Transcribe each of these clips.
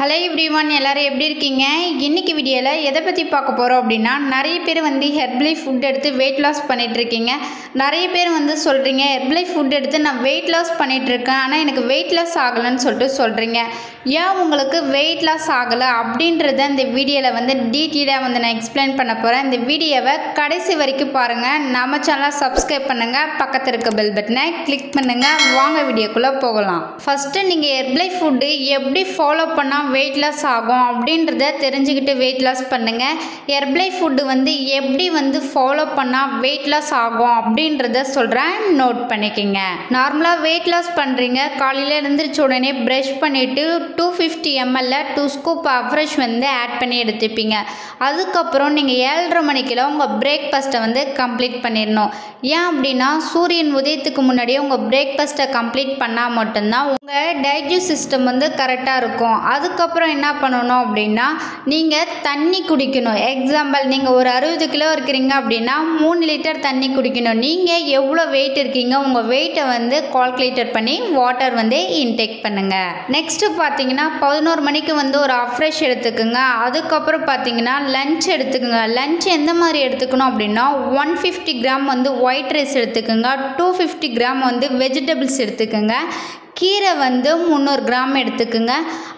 Hello everyone, எல்லாரும் எப்படி இருக்கீங்க? இன்னைக்கு வீடியோவில் எதை பற்றி பார்க்க போகிறோம் அப்படின்னா, நிறைய பேர் ஹெர்பலை ஃபுட் எடுத்து வெயிட் லாஸ் பண்ணிகிட்ருக்கீங்க. நிறைய பேர் சொல்கிறீங்க, ஹெர்பலை ஃபுட் எடுத்து நான் வெயிட் லாஸ் பண்ணிகிட்ருக்கேன், ஆனால் எனக்கு வெயிட் லாஸ் ஆகலைன்னு சொல்கிறீங்க. ஏன் உங்களுக்கு வெயிட் லாஸ் ஆகலை அப்படின்றத இந்த வீடியோவில் டீட்டெயிலாக நான் எக்ஸ்பிளைன் பண்ண போகிறேன். இந்த வீடியோவை கடைசி வரைக்கும் பாருங்கள். நம்ம சேனலை சப்ஸ்கிரைப் பண்ணுங்கள், பக்கத்தில் இருக்க பெல் பட்டனை கிளிக் பண்ணுங்கள். வாங்க வீடியோக்குள்ளே போகலாம். ஃபஸ்ட்டு நீங்கள் ஹெர்பலை ஃபுட்டு எப்படி ஃபாலோ பண்ணால் வெயிட் லாஸ் ஆகும் அப்படின்றத தெரிஞ்சுக்கிட்டு வெயிட் லாஸ் பண்ணுங்கள். ஹெர்பலை ஃபுட்டு எப்படி ஃபாலோ பண்ணால் வெயிட் லாஸ் ஆகும் அப்படின்றத சொல்கிறேன், நோட் பண்ணிக்கோங்க. நார்மலாக வெயிட் லாஸ் பண்ணுறீங்க, காலையில் எழுந்திரிச்ச உடனே ப்ரஷ் பண்ணிவிட்டு 250 ml 2 ஸ்கூப் அஃப்ரெஷ் ஆட் பண்ணி எடுத்துப்பீங்க. அதுக்கப்புறம் நீங்கள் 7:30 மணிக்கெல்லாம் உங்கள் பிரேக்ஃபாஸ்ட்டை கம்ப்ளீட் பண்ணிடணும். ஏன் அப்படின்னா, சூரியன் உதயத்துக்கு முன்னாடியே உங்கள் பிரேக்ஃபாஸ்ட்டை கம்ப்ளீட் பண்ணால் மட்டும்தான் உங்கள் டைஜஸ்ட் சிஸ்டம் கரெக்டாக இருக்கும். அதுக்கப்புறம் என்ன பண்ணணும் அப்படின்னா, நீங்கள் தண்ணி குடிக்கணும். எக்ஸாம்பிள், நீங்கள் ஒரு 60 கிலோ இருக்கிறீங்க அப்படின்னா 3 லிட்டர் தண்ணி குடிக்கணும். நீங்கள் எவ்வளோ வெயிட் இருக்கீங்க, உங்கள் வெயிட்டை கால்குலேட்டர் பண்ணி வாட்டர் இன்டேக் பண்ணுங்கள். நெக்ஸ்ட்டு பார்த்தீங்கன்னா 11 மணிக்கு ஒரு அஃப்ரெஷ் எடுத்துக்குங்க. அதுக்கப்புறம் பார்த்தீங்கன்னா லஞ்ச் எடுத்துக்குங்க. லஞ்ச் எந்த மாதிரி எடுத்துக்கணும் அப்படின்னா, 150 கிராம் ஒயிட் ரைஸ் எடுத்துக்குங்க, 250 கிராம் வெஜிடபிள்ஸ் எடுத்துக்குங்க, கீரை 300 கிராம் எடுத்துக்குங்க.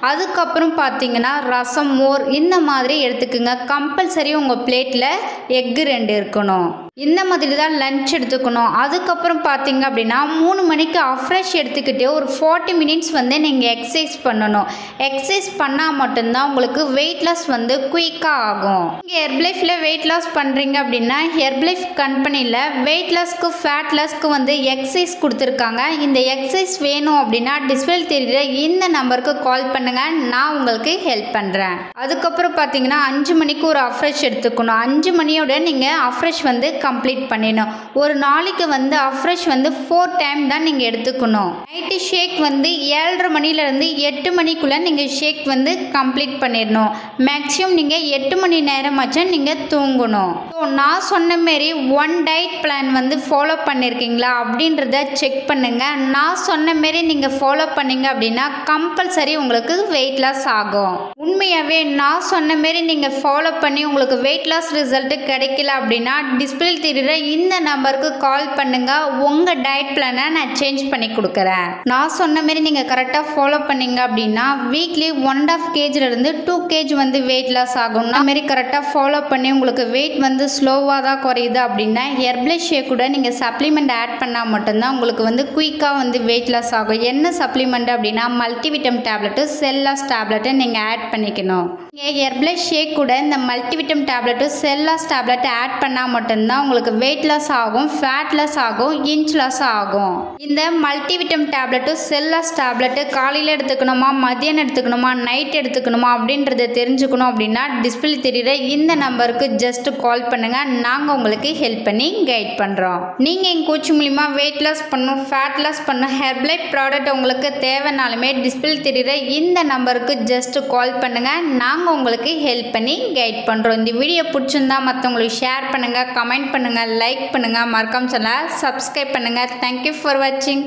அதுக்கப்புறம் பார்த்தீங்கன்னா ரசம், மோர் இந்த மாதிரி எடுத்துக்குங்க. கம்பல்சரி உங்கள் பிளேட்டில் எக்கு 2 இருக்கணும். இந்த மாதிரி தான் லஞ்ச் எடுத்துக்கணும். அதுக்கப்புறம் பார்த்தீங்க அப்படின்னா 3 மணிக்கு அஃப்ரெஷ் எடுத்துக்கிட்டு ஒரு 40 மினிட்ஸ் நீங்கள் எக்ஸசைஸ் பண்ணணும். எக்ஸசைஸ் பண்ணால் மட்டும்தான் உங்களுக்கு வெயிட் லாஸ் குயிக்காக ஆகும். நீங்கள் ஹெர்பலைஃபில் வெயிட் லாஸ் பண்ணுறீங்க அப்படின்னா, ஹெர்பலைஃப் கம்பெனியில் வெயிட் லாஸ்க்கு ஃபேட் லாஸ்க்கு எக்ஸசைஸ் கொடுத்துருக்காங்க. இந்த எக்ஸசைஸ் வேணும் அப்படின்னா டிஸ்பிளேல தெரியுற இந்த நம்பருக்கு கால் பண்ணுங்கள், நான் உங்களுக்கு ஹெல்ப் பண்ணுறேன். அதுக்கப்புறம் பார்த்தீங்கன்னா 5 மணிக்கு ஒரு அஃப்ரெஷ் எடுத்துக்கணும். 5 மணியோட நீங்கள் அஃப்ரெஷ் கம்ப்ளீட் பண்ணிடணும். ஒரு நாளைக்கு அஃப்ரெஷ் 4 டைம் தான் நீங்கள் எடுத்துக்கணும். நைட்டு ஷேக் 7:30 மணிலேருந்து 8 மணிக்குள்ளே நீங்கள் ஷேக் கம்ப்ளீட் பண்ணிடணும். மேக்ஸிமம் நீங்கள் 8 மணி நேரமாச்சும் நீங்கள் தூங்கணும். ஸோ நான் சொன்ன மாரி ஒன் டயட் பிளான் ஃபாலோ பண்ணியிருக்கீங்களா அப்படின்றத செக் பண்ணுங்கள். நான் சொன்ன மாரி நீங்கள் ஃபாலோ பண்ணீங்க அப்படின்னா கம்பல்சரி உங்களுக்கு வெயிட் லாஸ் ஆகும். உண்மையாகவே நான் சொன்ன மாரி நீங்கள் ஃபாலோ பண்ணி உங்களுக்கு வெயிட் லாஸ் ரிசல்ட்டு கிடைக்கல அப்படின்னா டிஸ்பிளே தெரியுற இந்த நம்பருக்கு கால் பண்ணுங்க. உங்கள் டயட் பிளானை நான் சேஞ்ச் பண்ணி கொடுக்குறேன். நான் சொன்ன மாரி நீங்கள் கரெக்டாக ஃபாலோ பண்ணீங்க அப்படின்னா வீக்லி 1.5 kgலேருந்து 2 kg வெயிட் லாஸ் ஆகும். அந்த மாரி கரெக்டாக ஃபாலோ பண்ணி உங்களுக்கு வெயிட் ஸ்லோவாக தான் குறையுது அப்படின்னா ஹெர்பலை ஷேக் கூட நீங்கள் சப்ளிமெண்ட் ஆட் பண்ணால் மட்டும்தான் உங்களுக்கு குயிக்காக வெயிட் லாஸ் ஆகும். என்ன சப்ளிமெண்ட் அப்படின்னா, மல்டிவிட்டம் டேப்லெட்டு, செல்லாஸ் டேப்லெட்டை நீங்கள் ஆட் பண்ணிக்கணும். நீங்கள் ஹெர்பலை ஷேக் கூட இந்த மல்டிவிட்டம் டேப்லெட்டு, செல்லாஸ் டேப்லெட்டை ஆட் பண்ணால் மட்டும்தான் உங்களுக்கு வெயிட் லாஸ் ஆகும், ஃபேட் லாஸ் ஆகும், இன்ச் லாஸ் ஆகும். இந்த மல்டிவிட்டம் டேப்லெட்டு, செல்லாஸ் டேப்லெட்டு காலையில் எடுத்துக்கணுமா, மதியானம் எடுத்துக்கணுமா, நைட் எடுத்துக்கணுமா அப்படின்றத தெரிஞ்சுக்கணும் அப்படின்னா டிஸ்பிளே தெரியுற இந்த நம்பருக்கு ஜஸ்ட் கால் பண்ணுங்கள். நாங்கள் உங்களுக்கு ஹெல்ப் பண்ணி கைட் பண்ணுறோம். நீங்கள் எங்கள் கோச் மூலிமா வெயிட் லாஸ் பண்ணணும், ஃபேட் லாஸ் பண்ணணும், ஹெர்பலை ப்ராடக்ட் உங்களுக்கு தேவைனாலுமே டிஸ்பிளே தெரியுற இந்த நம்பருக்கு ஜஸ்ட் கால் பண்ணுங்கள். நாங்கள் உங்களுக்கு ஹெல்ப் பண்ணி கைட் பண்ணுறோம். இந்த வீடியோ பிடிச்சிருந்தா மற்றவங்களுக்கு ஷேர் பண்ணுங்கள், கமெண்ட் பண்ணுங்கள், லைக் பண்ணுங்கள், மறக்காம சேனலை சப்ஸ்கிரைப் பண்ணுங்கள். தேங்க்யூ ஃபார் வாட்சிங்.